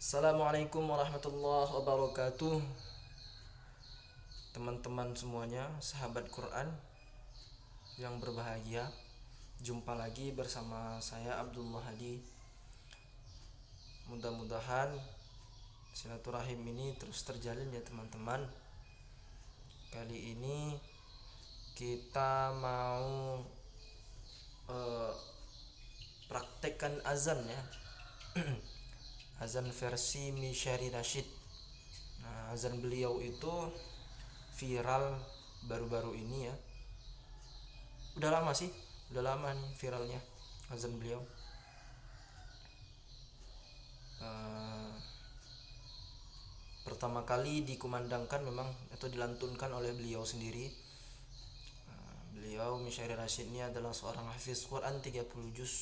Assalamualaikum warahmatullahi wabarakatuh. Teman-teman semuanya, sahabat Quran yang berbahagia, jumpa lagi bersama saya Abdullah Hadi. Mudah-mudahan silaturahim ini terus terjalin ya teman-teman. Kali ini kita mau praktekkan azan ya. Azan versi Misyari Rashid. Nah, azan beliau itu viral baru-baru ini ya. Udah lama sih, udah lama nih viralnya azan beliau. Pertama kali dikumandangkan memang atau dilantunkan oleh beliau sendiri. Beliau Misyari Rashid ini adalah seorang hafiz Quran 30 juz.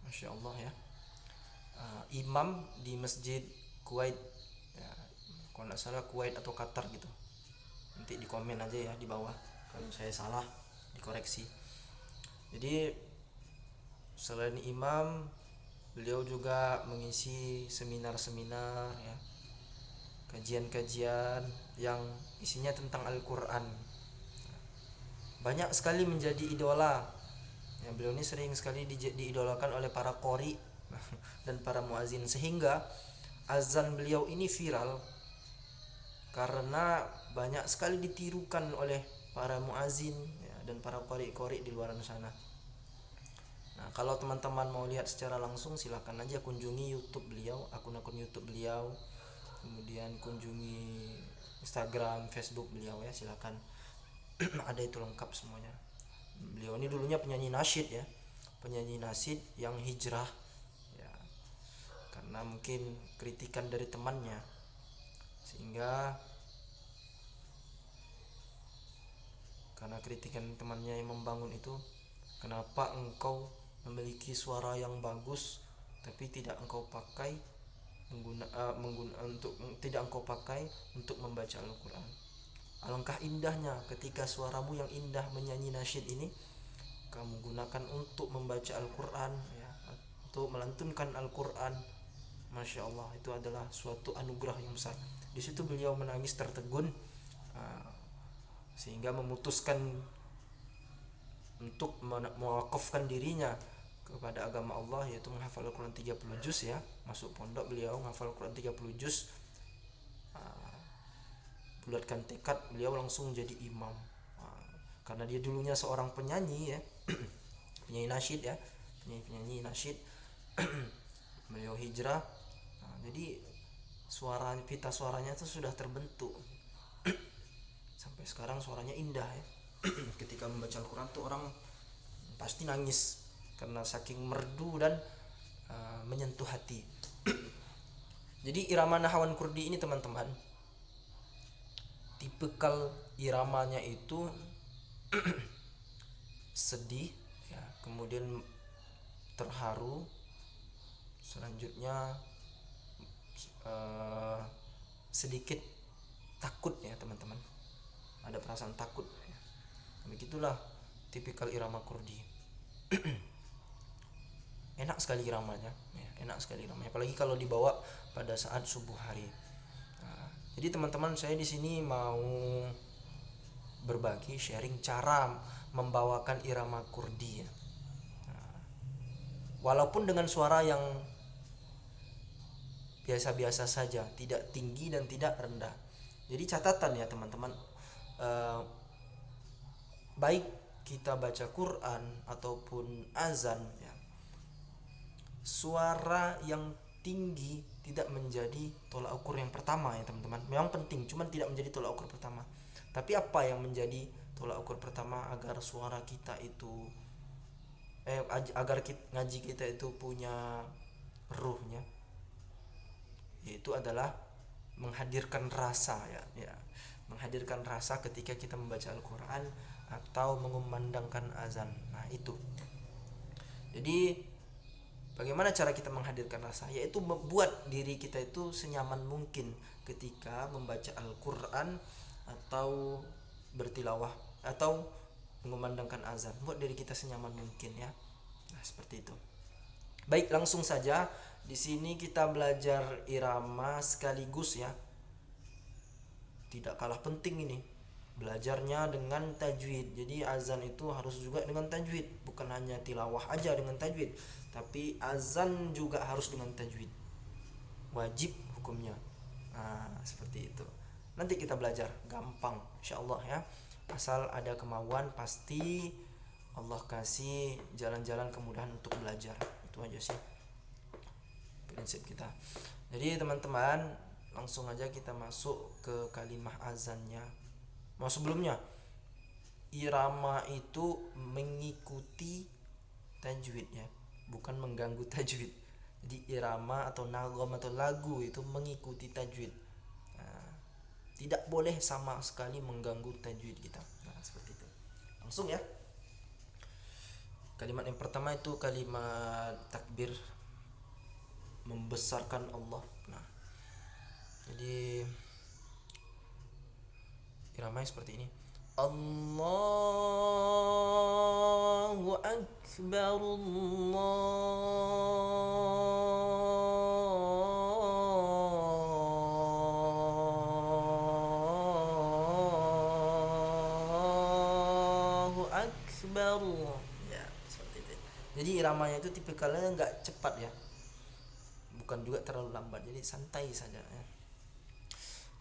Masya Allah ya. Imam di masjid Kuwait ya, kalau nggak salah Kuwait atau Qatar gitu. Nanti di komen aja ya di bawah kalau saya salah, dikoreksi. Jadi selain imam, beliau juga mengisi seminar-seminar ya, kajian-kajian yang isinya tentang Al-Quran. Banyak sekali menjadi idola ya, beliau ini sering sekali diidolakan oleh para qori dan para muazin, sehingga azan beliau ini viral karena banyak sekali ditirukan oleh para muazin ya, dan para qori-qori di luar sana. Nah, kalau teman-teman mau lihat secara langsung, silakan aja kunjungi YouTube beliau, akun-akun YouTube beliau, kemudian kunjungi Instagram, Facebook beliau ya, silakan. Ada itu lengkap semuanya. Beliau ini dulunya penyanyi nasyid ya, penyanyi nasyid yang hijrah ya, karena mungkin kritikan dari temannya, sehingga karena kritikan temannya yang membangun itu, kenapa engkau memiliki suara yang bagus tapi tidak engkau pakai tidak engkau pakai untuk membaca Al-Quran. Alangkah indahnya ketika suaramu yang indah menyanyi nasyid ini kamu gunakan untuk membaca Al-Quran ya, untuk melantunkan Al-Quran. Masya Allah, itu adalah suatu anugerah yang besar. Di situ beliau menangis tertegun, sehingga memutuskan untuk mewakafkan dirinya kepada agama Allah, yaitu menghafal Al-Quran 30 juz ya. Masuk pondok beliau menghafal Al-Quran 30 juz. Bulatkan tekad, beliau langsung jadi imam. Karena dia dulunya seorang penyanyi ya, penyanyi nasyid ya, penyanyi nasyid. Beliau hijrah. Jadi pita suaranya itu sudah terbentuk. Sampai sekarang suaranya indah ya. Ketika membaca Al-Quran tuh orang pasti nangis karena saking merdu dan menyentuh hati. Jadi irama Nahawan Kurdi ini teman-teman, tipikal iramanya itu sedih ya, kemudian terharu, selanjutnya sedikit takut ya teman-teman, ada perasaan takut ya. Begitulah tipikal irama Kurdi. Enak sekali iramanya ya, enak sekali iramanya, apalagi kalau dibawa pada saat subuh hari. Jadi teman-teman, saya di sini mau berbagi sharing cara membawakan irama Kurdi ya. Walaupun dengan suara yang biasa-biasa saja, tidak tinggi dan tidak rendah. Jadi catatan ya teman-teman, baik kita baca Quran ataupun azan ya, suara yang tinggi tidak menjadi tolak ukur yang pertama ya teman-teman. Memang penting, cuman tidak menjadi tolak ukur pertama. Tapi apa yang menjadi tolak ukur pertama agar suara kita itu agar ngaji kita itu punya ruhnya, yaitu adalah menghadirkan rasa ya, menghadirkan rasa ketika kita membaca Al-Quran atau mengumandangkan azan. Nah itu, jadi bagaimana cara kita menghadirkan rasa, yaitu membuat diri kita itu senyaman mungkin ketika membaca Al-Quran atau bertilawah atau mengumandangkan azan. Buat diri kita senyaman mungkin ya. Nah seperti itu. Baik, langsung saja Di sini kita belajar irama sekaligus ya. Tidak kalah penting ini belajarnya dengan tajwid. Jadi azan itu harus juga dengan tajwid, bukan hanya tilawah aja dengan tajwid, tapi azan juga harus dengan tajwid. Wajib hukumnya. Nah, seperti itu. Nanti kita belajar, gampang insyaallah ya. Asal ada kemauan, pasti Allah kasih jalan-jalan kemudahan untuk belajar. Itu aja sih prinsip kita. Jadi teman-teman, langsung aja kita masuk ke kalimah azannya. Mau sebelumnya, irama itu mengikuti tajwid ya, bukan mengganggu tajwid. Jadi irama atau nagom atau lagu itu mengikuti tajwid. Nah, tidak boleh sama sekali mengganggu tajwid kita. Nah, seperti itu. Langsung ya. Kalimat yang pertama itu kalimat takbir, membesarkan Allah. Nah, jadi iramanya seperti ini. Allahu akbar, Allahu akbar. Ya, seperti itu. Jadi iramanya itu tipikalnya nggak cepat ya, bukan juga terlalu lambat, jadi santai saja ya.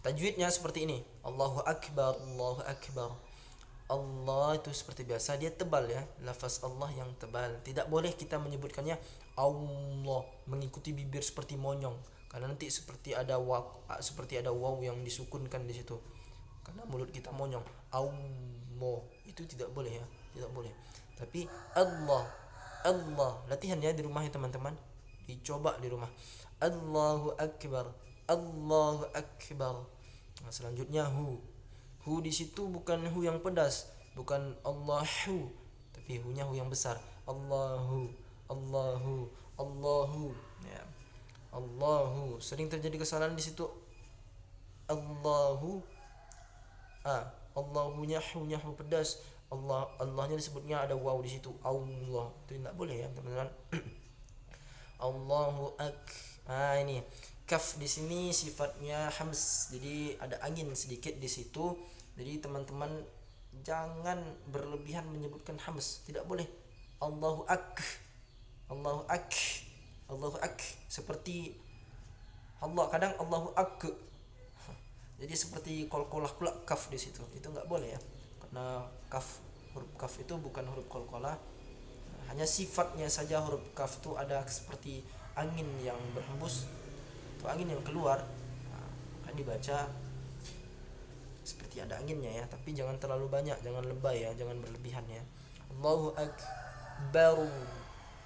Tajwidnya seperti ini. Allahu akbar, Allahu akbar. Allah itu seperti biasa dia tebal ya, lafaz Allah yang tebal. Tidak boleh kita menyebutkannya Allah mengikuti bibir seperti monyong, karena nanti seperti ada waw yang disukunkan di situ. Karena mulut kita monyong. Allah itu tidak boleh ya, tidak boleh. Tapi Allah, Allah, latihan ya di rumah ya teman-teman. Dicoba di rumah. Allahu akbar, Allahu akbar. Nah, selanjutnya hu. Hu di situ bukan hu yang pedas, bukan Allahu, tapi hu-nya hu yang besar. Allahu, Allahu, Allahu. Ya. Allahu. Sering terjadi kesalahan di situ. Allahu. Allahunya hu-nya hu pedas. Allahnya disebutnya ada waw di situ. Allah. Itu tidak boleh ya, teman-teman. Allahu ak. Ini kaf di sini sifatnya hams, jadi ada angin sedikit di situ. Jadi teman-teman jangan berlebihan menyebutkan hams, tidak boleh. Allahu ak, Allahu ak, Allahu ak, seperti Allah kadang Allahu ak. Jadi seperti qalqalah pula kaf di situ, itu nggak boleh ya, karena huruf kaf itu bukan huruf qalqalah. Hanya sifatnya saja huruf kaf itu ada seperti angin yang berhembus atau angin yang keluar, kan dibaca seperti ada anginnya ya, tapi jangan terlalu banyak, jangan lebay ya, jangan berlebihan ya. Allahu akbar.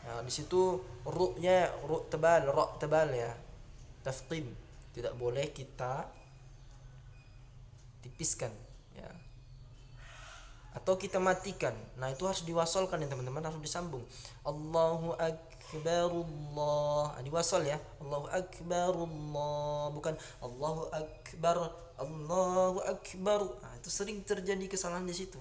Nah, di situ ru-nya ru tebal, ra tebal ya. Tafkhim, tidak boleh kita tipiskan ya. Atau kita matikan. Nah, itu harus diwasolkan ya teman-teman, harus disambung. Allahu akbar Allah. Diwasol ya. Allahu akbar Allah, bukan Allahu akbar, Allahu akbar. Nah, itu sering terjadi kesalahan di situ.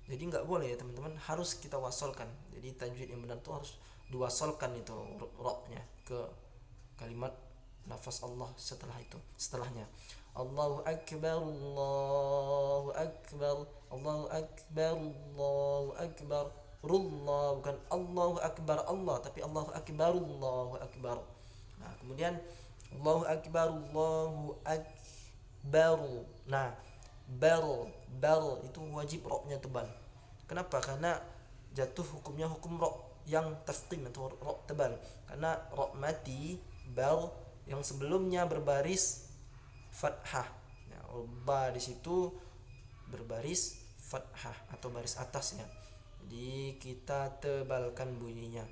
Jadi nggak boleh ya teman-teman, harus kita wasolkan. Jadi tajwid yang benar itu harus diwasolkan itu ra-nya ke kalimat nafas Allah setelahnya. Allahu akbar, Allahu akbar, Allahu akbar, Allahu akbar. Rullah, bukan Allahu akbar Allah, tapi Allahu akbar, Allahu akbar. Nah, kemudian Allahu akbar, Allahu akbar. Nah, bar itu wajib ra-nya tebal. Kenapa? Karena jatuh hukumnya hukum ra yang tafkhim atau ra tebal. Karena ra mati, bar yang sebelumnya berbaris fathah. Nah, ba di situ berbaris fathah atau baris atasnya. Jadi kita tebalkan bunyinya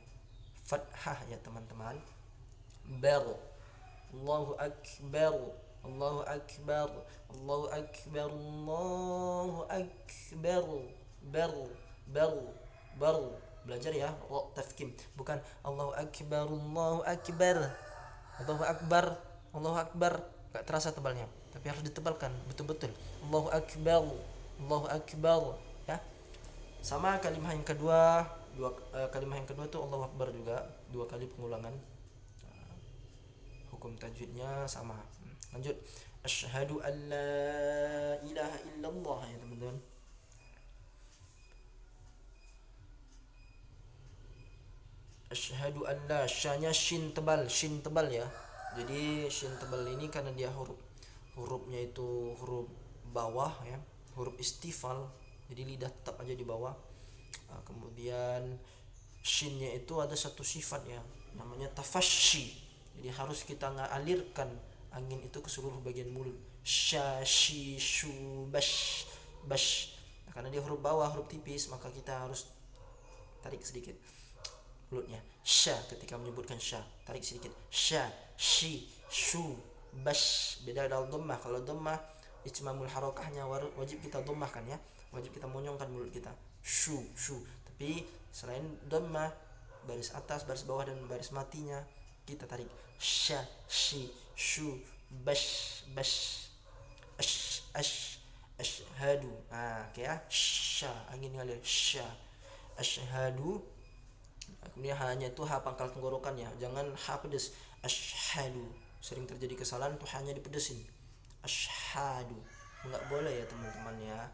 fathah ya teman-teman. Bar. Allahu akbar, Allahu akbar, Allahu akbar, Allahu akbar. Bar. Belajar ya, ra tafkhim, bukan Allahu akbar, Allahu akbar. Allahu akbar, Allahu akbar. Enggak terasa tebalnya, tapi harus ditebalkan betul-betul. Allahu akbar, Allahu akbar ya. Sama kalimat yang kedua, kalimat yang kedua itu Allahu akbar juga, 2 kali pengulangan. hukum tajwidnya sama. Lanjut. Asyhadu an la ilaha illallah ya teman-teman. Asyhadu an la, syanya shin tebal ya. Jadi shin tebal ini karena dia hurufnya itu huruf bawah ya, huruf istifal. Jadi lidah tetap aja di bawah. Kemudian shinnya itu ada satu sifat ya, namanya tafashi. Jadi harus kita alirkan angin itu ke seluruh bagian mulut. Sha, shi, shu, bash, bash. Nah, karena dia huruf bawah, huruf tipis, maka kita harus tarik sedikit mulutnya. Sha ketika menyebutkan sha, tarik sedikit. Sha, shi, shu, bash. Beda dengan dhammah. Kalau dhammah ijmamul harakahnya wajib kita dhammahkan ya. Wajib kita monyongkan mulut kita. Shu, shu. Tapi selain dhammah, baris atas, baris bawah dan baris matinya kita tarik. Sha, shi, shu, bash, bash. Ash, ash, ashhadu. Oke ya. Sha, angin ngalir. Sha. Ashhadu. Kemudian hanya itu ha pangkal tenggorokan ya, jangan ha pedes. Ashhadu. Sering terjadi kesalahan tuh hanya dipedesin. Ashhadu. Enggak boleh ya teman-teman ya.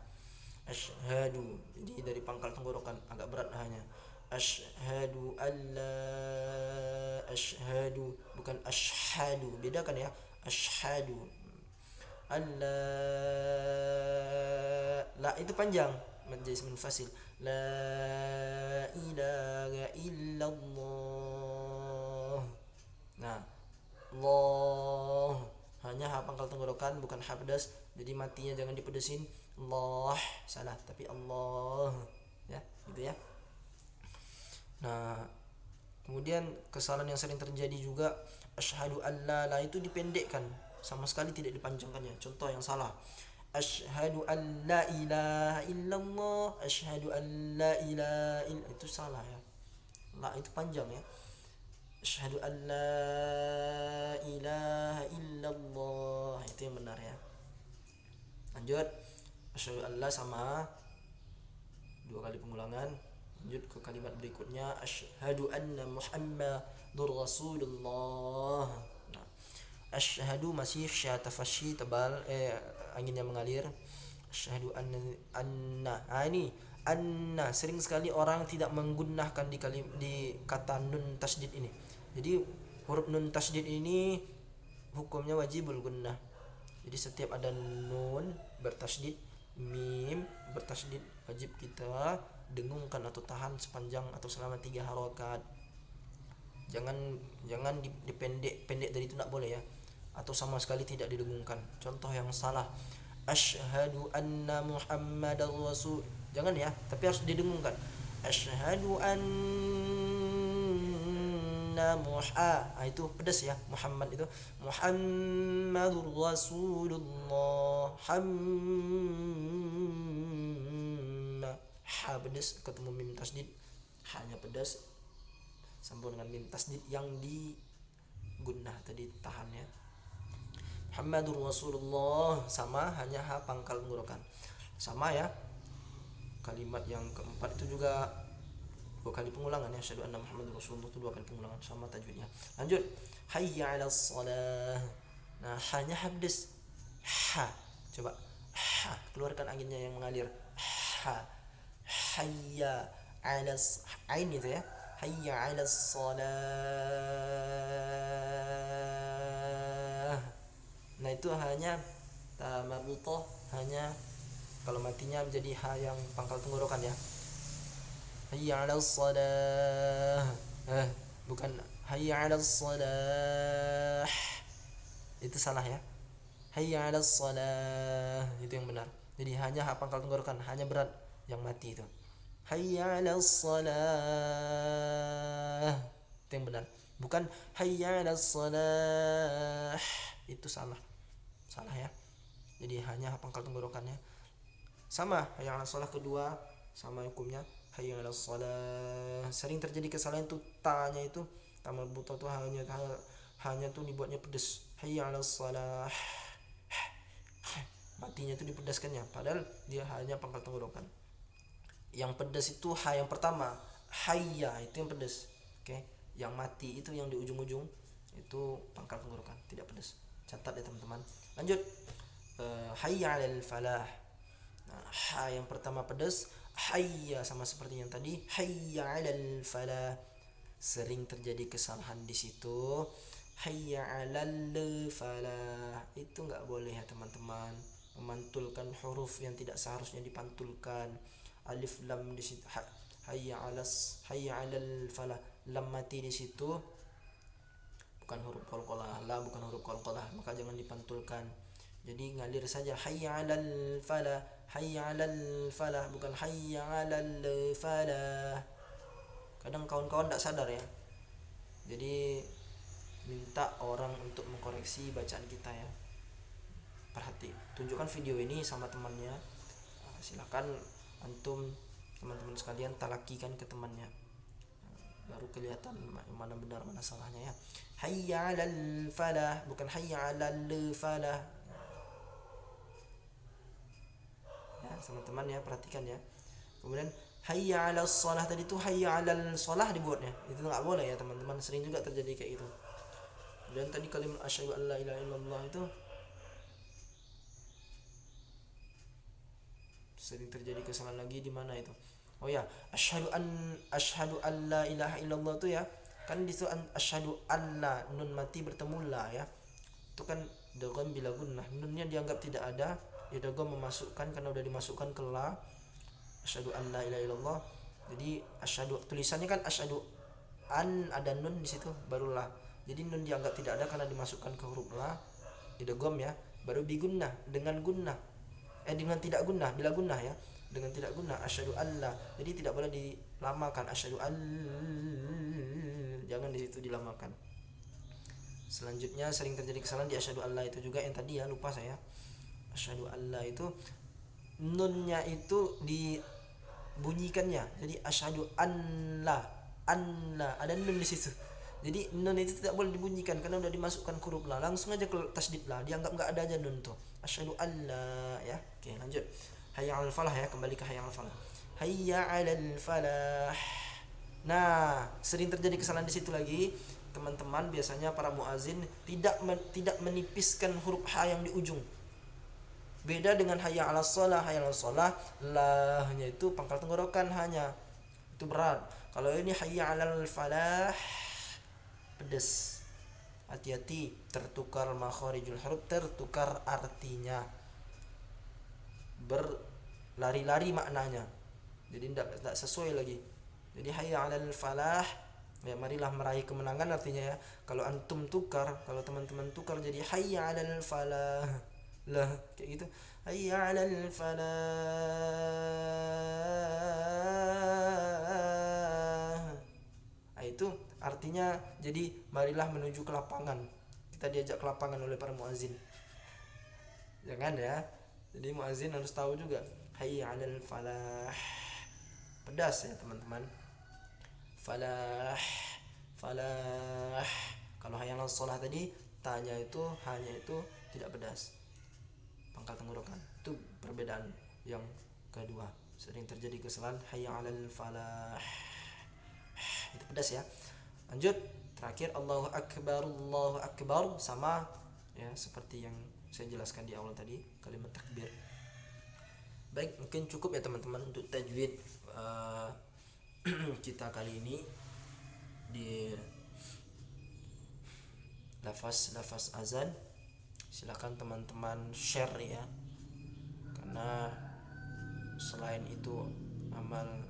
Ashhadu. Jadi dari pangkal tenggorokan agak berat hanya. Ashhadu alla, ashhadu, bukan ashhadu. Bedakan ya. Ashhadu. Alla, la itu panjang menjadi munfasil. La ilaha illallah. Nah, Allah hanya ha pangkal tenggorokan, bukan ha pedas. Jadi matinya jangan dipedesin. Allah salah, tapi Allah ya, gitu ya. Nah, kemudian kesalahan yang sering terjadi juga asyhadu alla, la itu dipendekkan, sama sekali tidak dipanjangkannya. Contoh yang salah. Asyhadu an la ilaha illallah, asyhadu an la ilaha illallah, itu salah ya. La itu panjang ya. Asyhadu an la ilaha illallah, itu yang benar ya. Lanjut. Asyhadu an la sama 2 kali pengulangan. Lanjut ke kalimat berikutnya. Asyhadu anna Muhammadur Rasulullah. Nah, asyhadu masih sya tafashi tebal, anginnya mengalir. Asyhadu anna. Ini anna sering sekali orang tidak menggunakan di kata nun tasdid ini. Jadi huruf nun tasdid ini hukumnya wajibul gunnah. Jadi setiap ada nun bertasdid, mim bertasdid, wajib kita dengungkan atau tahan sepanjang atau selama 3 harokat. Jangan dipendek dari itu, tidak boleh ya, atau sama sekali tidak didengungkan. Contoh yang salah, asyhadu anna Muhammadar Rasul, jangan ya, tapi harus didengungkan. Asyhadu anna itu pedas ya. Muhammad itu Muhammadur Rasulullah. Ha pedas ketemu mim tasdid, hanya pedas sambung dengan mim tasdid yang digunnah tadi tahan ya. Muhammadur Rasulullah sama hanya ha pangkal tenggorokan. Sama ya. Kalimat yang keempat itu juga 2 kali pengulangan ya. Asyhadu anna Muhammadur Rasulullah itu 2 kali pengulangan, sama tajwidnya. Lanjut. Hayya 'alas shalah. Nah, hanya habdes. Ha. Coba ha, keluarkan anginnya yang mengalir. Ha. Hayya 'alas, ain itu ya. Hayya 'alas shalah. Nah, itu hanya tamarbutoh, hanya kalau matinya menjadi ha yang pangkal tenggorokan ya. Hayya 'alas shalah. Bukan hayya 'alas shalah. Itu salah ya. Hayya 'alas shalah itu yang benar. Jadi hanya ha pangkal tenggorokan, hanya berat yang mati itu. Hayya 'alas shalah itu yang benar. Bukan hayya 'alas shalah. Itu salah ya. Jadi hanya ha pangkal tenggorokannya. Sama hayya 'alas shalah kedua, sama hukumnya hayya 'alas shalah. Sering terjadi kesalahan tuh ta-nya itu, ta marbutah tuh hanya tuh dibuatnya pedes. Hayya 'alas shalah. Matinya tuh dipedaskannya, padahal dia hanya pangkal tenggorokan. Yang pedas itu ha yang pertama, hayya itu yang pedas. Oke. Yang mati itu yang di ujung-ujung, itu pangkal tenggorokan, tidak pedas. Catat ya teman-teman. Lanjut. Hayya 'alal falah. Nah, ha yang pertama pedas, hayya sama seperti yang tadi, hayya 'alal falah. Sering terjadi kesalahan di situ. Hayya 'alal falah. Itu enggak boleh ya teman-teman. Memantulkan huruf yang tidak seharusnya dipantulkan. Alif lam di situ. Hayya 'alal falah. Lam mati di situ bukan huruf qalqalah, la bukan huruf qalqalah, maka jangan dipantulkan. Jadi ngalir saja, hayya 'alal falah, hayya 'alal falah, bukan hayya 'alal falah. Kadang kawan-kawan tidak sadar ya. Jadi minta orang untuk mengkoreksi bacaan kita ya. Perhati, tunjukkan video ini sama temannya. Silakan antum teman-teman sekalian talakikan ke temannya. Baru kelihatan mana benar mana salahnya ya. Hayya 'alal falah, bukan hayya 'alal falah. Ya, teman-teman ya, perhatikan ya. Kemudian hayya 'alas shalah tadi itu hayya 'alal shalah dibuatnya. Itu enggak boleh ya teman-teman, sering juga terjadi kayak itu. Dan tadi kalimat asyhadu an la ilaha illallah itu sering terjadi kesalahan lagi di mana itu? Oh ya, asyhadu an la ilaha illallah itu ya. Kan di situ asyhadu an la, nun mati bertemu la ya. Itu kan dagom bila gunnah. Nunnya dianggap tidak ada, ya dagom memasukkan karena udah dimasukkan ke la. Asyhadu an la ilaha illallah. Jadi asyhadu tulisannya kan asyhadu an, ada nun di situ baru la. Jadi nun dianggap tidak ada karena dimasukkan ke huruf la. Idgham ya, baru bigunnah dengan gunnah. Dengan tidak gunnah, bila gunnah ya. Dengan tidak gunnah asyhadu alla. Jadi tidak boleh dilamakan asyhadu all. Jangan di situ dilamakan. Selanjutnya sering terjadi kesalahan di asyhadu alla itu juga yang tadi ya, lupa saya. Asyhadu alla itu nunnya itu dibunyikannya. Jadi asyhadu anla, ada nun di situ. Jadi nun itu tidak boleh dibunyikan karena udah dimasukkan huruf la. Langsung aja ke tasdid la, dianggap enggak ada aja nun tuh. Asyhadu alla ya. Oke, lanjut. Hayya 'alal falah ya, kembali ke hayya 'alal falah. Hayya 'alal falah. Nah, sering terjadi kesalahan di situ lagi. Teman-teman biasanya para muazin tidak menipiskan huruf ha yang di ujung. Beda dengan hayya 'alas shalah, hayya 'alas shalah, lahnya itu pangkal tenggorokan hanya. Itu berat. Kalau ini hayya 'alal falah pedas. Hati-hati, tertukar makharijul huruf, tertukar artinya, berlari-lari maknanya, jadi tidak sesuai lagi. Jadi hayya 'alal falah ya, marilah meraih kemenangan artinya ya. Kalau antum tukar, kalau teman-teman tukar jadi hayya 'alal falah lah kayak gitu, hayya 'alal falah. Nah, itu artinya jadi marilah menuju ke lapangan. Kita diajak ke lapangan oleh para muazin. Jangan ya. Jadi muazin harus tahu juga hayya 'alal falah. Pedas ya teman-teman. Falah. Kalau hayya 'alas shalah tadi tanya itu hanya itu tidak pedas. Pangkal tenggorokan. Itu perbedaan yang kedua. Sering terjadi kesalahan hayya 'alal falah. Itu pedas ya. Lanjut, terakhir Allahu akbar sama ya seperti yang saya jelaskan di awal tadi, kalimat takbir. Baik, mungkin cukup ya teman-teman untuk tajwid kita kali ini di lafaz azan. Silakan teman-teman share ya, karena selain itu amal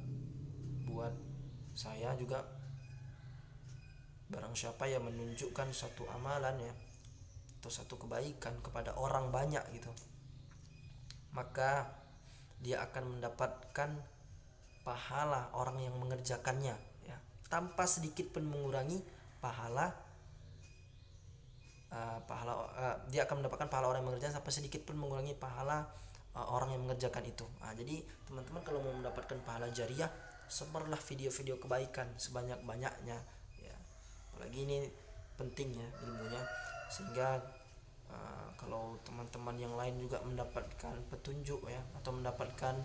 buat saya juga. Barang siapa yang menunjukkan satu amalan ya atau satu kebaikan kepada orang banyak gitu, maka dia akan mendapatkan pahala orang yang mengerjakannya ya, tanpa sedikit pun mengurangi pahala dia akan mendapatkan pahala orang yang mengerjakan tanpa sedikit pun mengurangi pahala orang yang mengerjakan itu. Jadi teman-teman kalau mau mendapatkan pahala jariah, sebarlah video-video kebaikan sebanyak-banyaknya ya. Apalagi ini penting ya ilmunya, sehingga kalau teman-teman yang lain juga mendapatkan petunjuk ya, atau mendapatkan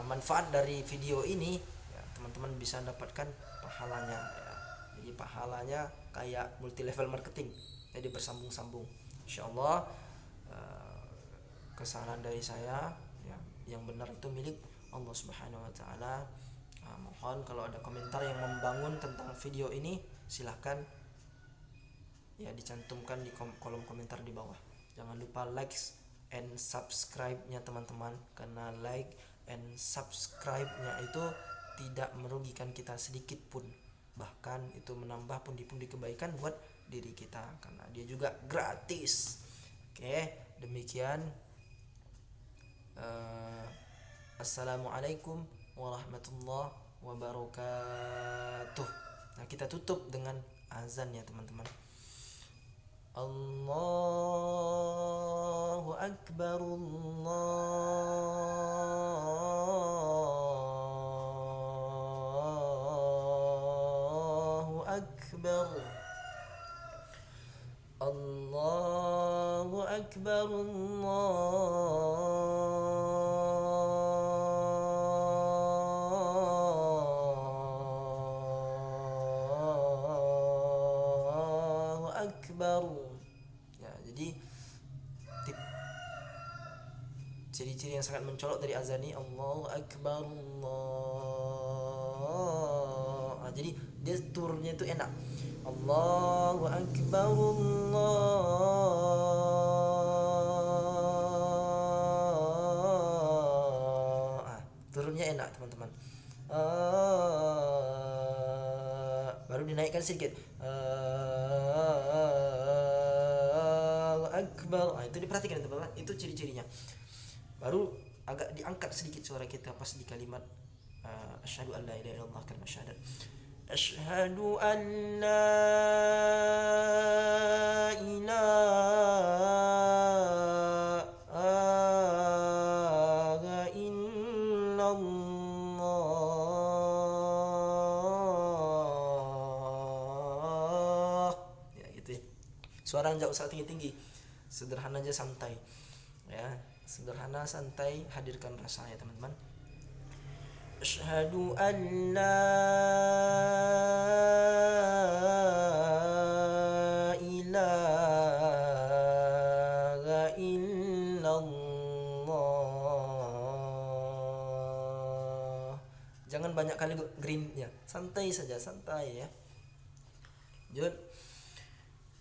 manfaat dari video ini ya, teman-teman bisa dapatkan pahalanya ya. Jadi pahalanya kayak multi level marketing, jadi bersambung-sambung. Insyaallah kesalahan dari saya ya, yang benar itu milik Allah Subhanahu wa taala. Mohon kalau ada komentar yang membangun tentang video ini silahkan ya dicantumkan di kolom komentar di bawah. Jangan lupa like and subscribe-nya teman-teman, karena like and subscribe-nya itu tidak merugikan kita sedikit pun, bahkan itu menambah pundi-pundi kebaikan buat diri kita karena dia juga gratis. Oke, demikian. Assalamualaikum warahmatullahi wabarakatuh. Nah, kita tutup dengan azan ya teman-teman. Allahu akbar, Allahu akbar, Allahu akbar, Allahu akbar. Ya, jadi ciri-ciri yang sangat mencolok dari azan ini Allahu akbar, Allah. Nah, jadi dia turunnya itu enak. Allahu akbar, Allah. Turunnya enak teman-teman. Baru dinaikkan sedikit. Allahu akbar. Itu diperhatikan teman-teman. Itu ciri-cirinya. Baru agak diangkat sedikit suara kita pas di kalimat asyhadu an la ilaha illallah, kalimat syahadat. Asyhadu an la ilaha illallah. Ya gitu ya. Suara enggak usah tinggi-tinggi. Sederhana aja, santai. Ya, sederhana, santai, hadirkan rasa ya teman-teman. Asyhadu an la ilaha illallah. Jangan banyak kali greennya, santai saja, santai ya. Lanjut,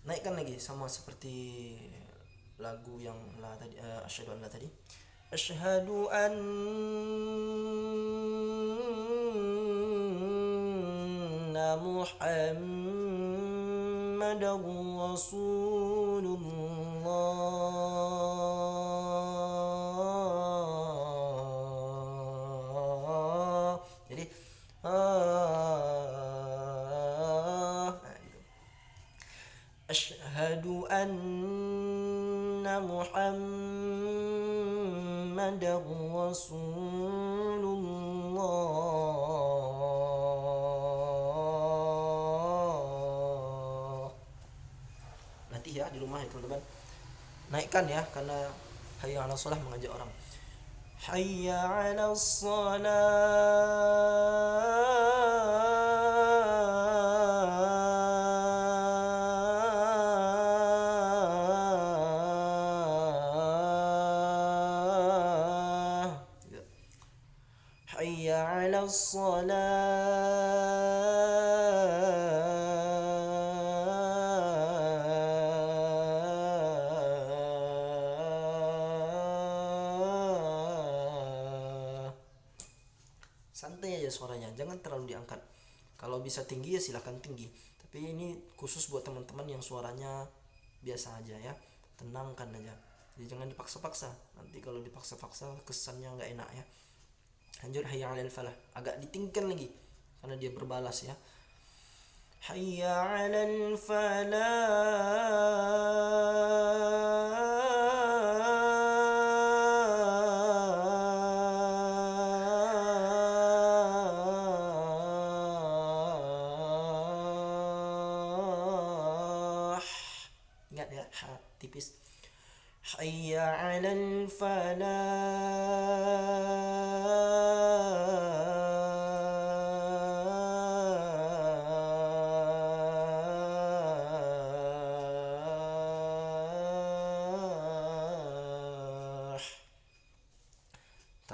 naikkan lagi sama seperti lagu yang la tadi, asyhadu an la tadi. Asyhadu anna Muhammadar Rasulullah. Jadi asyhadu anna Muhammadar Rasulullah. Nanti ya di rumah ya teman-teman, naikkan ya, karena hayya 'alas shalah mengajak orang. Hayya 'alas shalah. Hayya 'alas shalah. Santai aja suaranya, jangan terlalu diangkat. Kalau bisa tinggi ya silahkan tinggi, tapi ini khusus buat teman-teman yang suaranya biasa aja ya, tenangkan aja. Jadi jangan dipaksa-paksa, nanti kalau dipaksa-paksa kesannya nggak enak ya. Lanjut, hayya 'alal falah, agak ditinggikan lagi karena dia berbalas ya. Hayya 'alal falah. Ingat ya, ha tipis. Hayya 'alal falah.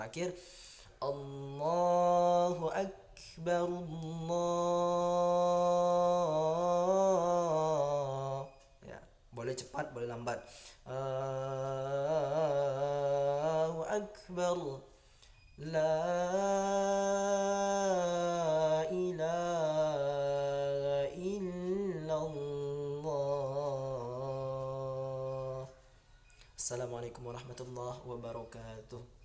terakhir Allahu Akbar, Allah. Ya, boleh cepat, boleh lambat. Allahu Akbar, la ilaha illallah. Assalamualaikum warahmatullahi wabarakatuh.